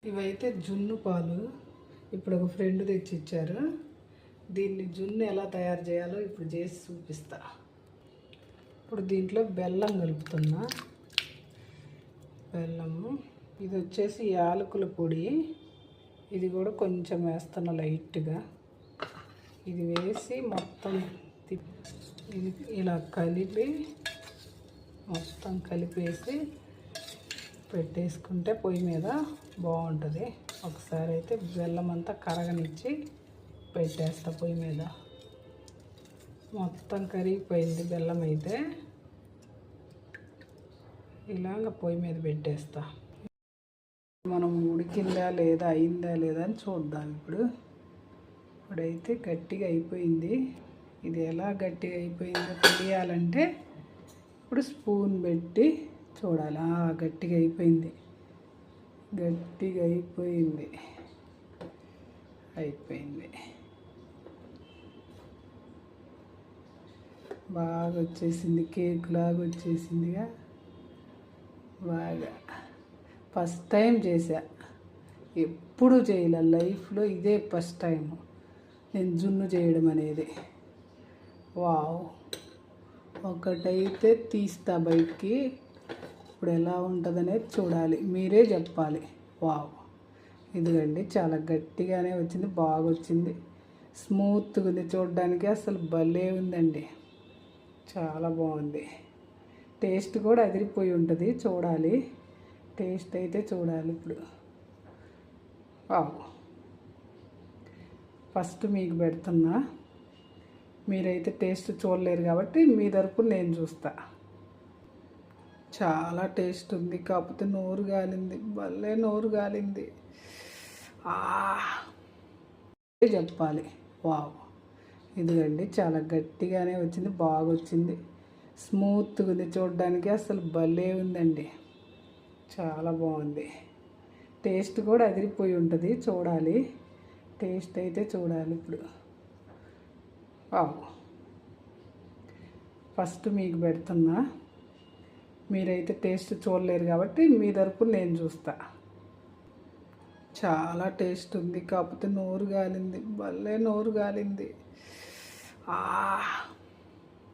ఇవైతే జున్ను పాలు. ఇప్పుడు ఒక ఫ్రెండ్ తెచ్చి ఇచ్చారు. దీన్ని జున్ను ఎలా తయారు చేయాలో ఇప్పుడు చేసి చూపిస్తా. ఇప్పుడు దీంట్లో బెల్లం కలుపుతున్నా. బెల్లము ఇది వచ్చేసి యాలకుల పొడి. ఇది కూడా కొంచెం వేస్తున్నా లైట్గా. ఇది వేసి మొత్తం ఇది ఇలా కలిపి మొత్తం కలిపేసి పెట్టేసుకుంటే పొయ్యి మీద బాగుంటుంది. ఒకసారి అయితే బెల్లం అంతా కరగనిచ్చి పెట్టేస్తా పొయ్యి మీద. మొత్తం కరిగిపోయింది బెల్లం అయితే. ఇలాగ పొయ్యి మీద పెట్టేస్తా. మనం ఉడికిందా లేదా అయిందా లేదా అని చూద్దాం. ఇప్పుడైతే గట్టిగా అయిపోయింది. ఇది ఎలా గట్టిగా అయిపోయిందో తెలియాలంటే ఇప్పుడు స్పూన్ పెట్టి చూడాలి. గట్టిగా అయిపోయింది. బాగా వచ్చేసింది. కేక్ లాగా వచ్చేసిందిగా బాగా. ఫస్ట్ టైం చేసా, ఎప్పుడు చేయలే లైఫ్లో. ఇదే ఫస్ట్ టైం నేను జున్ను చేయడం అనేది. వావ్. ఒకటైతే తీస్తా బయటికి. ఇప్పుడు ఎలా ఉంటుందనేది చూడాలి, మీరే చెప్పాలి. వావ్. ఇదిగండి, చాలా గట్టిగానే వచ్చింది. బాగా వచ్చింది. స్మూత్గా ఉంది చూడడానికి. అసలు భలే ఉందండి. చాలా బాగుంది. టేస్ట్ కూడా అదిరిపోయి ఉంటుంది. చూడాలి, టేస్ట్ అయితే చూడాలి ఇప్పుడు. వావ్. ఫస్ట్ మీకు పెడుతున్నా. మీరైతే టేస్ట్ చూడలేరు కాబట్టి మీ తరపున నేను చూస్తా. చాలా టేస్ట్ ఉంది. కాకపోతే నోరు గాలింది, భలే నోరు గాలింది. చెప్పాలి. వావ్. ఇదిగండి, చాలా గట్టిగానే వచ్చింది. బాగా వచ్చింది. స్మూత్గా ఉంది చూడడానికి. అసలు భలే ఉందండి. చాలా బాగుంది. టేస్ట్ కూడా అదిరిపోయి ఉంటుంది. చూడాలి, టేస్ట్ అయితే చూడాలి ఇప్పుడు. వావ్. ఫస్ట్ మీకు పెడుతున్నా. మీరైతే టేస్ట్ చూడలేరు కాబట్టి మీ తరపున నేను చూస్తా. చాలా టేస్ట్ ఉంది. కాకపోతే నోరు గాలింది, భలే నోరు గాలింది.